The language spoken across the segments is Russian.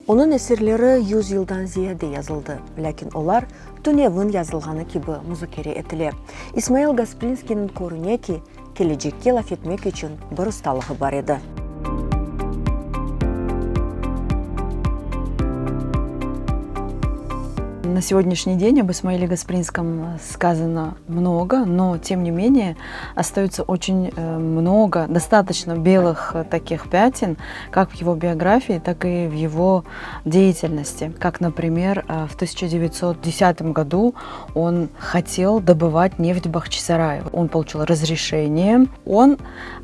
Onun esirleri 100 yıldan ziyade yazıldı. Lakin olar tünevin yazılğanı gibi muzakere etile. İsmail Gasprinski'nin korunya ki, gelecekte laf etmek için bir ustalığı var edi. На сегодняшний день об Исмаиле Гаспринском сказано много, но тем не менее остается очень много, достаточно белых таких пятен, как в его биографии, так и в его деятельности. Как, например, в 1910 году он хотел добывать нефть в Бахчисарае. Он получил разрешение, он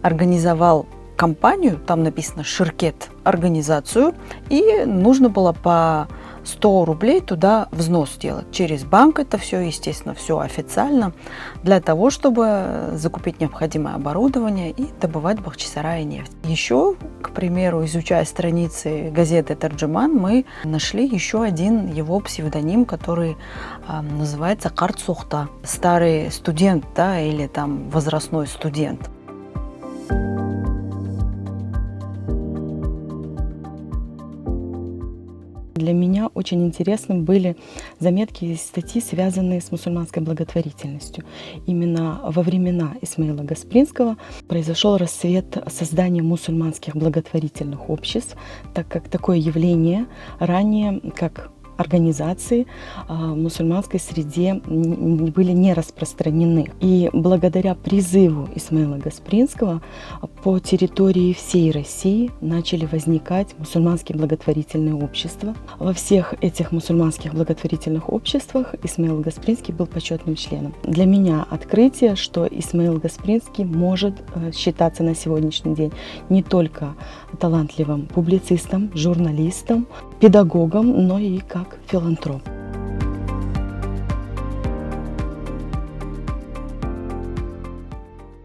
организовал компанию, там написано «Ширкет», организацию, и нужно было по 100 рублей туда взнос делать. Через банк это все, естественно, все официально, для того, чтобы закупить необходимое оборудование и добывать в Бахчисарае нефть. Еще, к примеру, изучая страницы газеты «Тарджиман», мы нашли еще один его псевдоним, который называется Карт Сухта, старый студент, да, или там возрастной студент. Для меня очень интересны были заметки и статьи, связанные с мусульманской благотворительностью. Именно во времена Исмаила Гаспринского произошел расцвет создания мусульманских благотворительных обществ, так как такое явление ранее, как организации в мусульманской среде были не распространены. И благодаря призыву Исмаила Гаспринского по территории всей России начали возникать мусульманские благотворительные общества. Во всех этих мусульманских благотворительных обществах Исмаил Гаспринский был почетным членом. Для меня открытие, что Исмаил Гаспринский может считаться на сегодняшний день не только талантливым публицистом, журналистом, педагогом, но и как филантроп.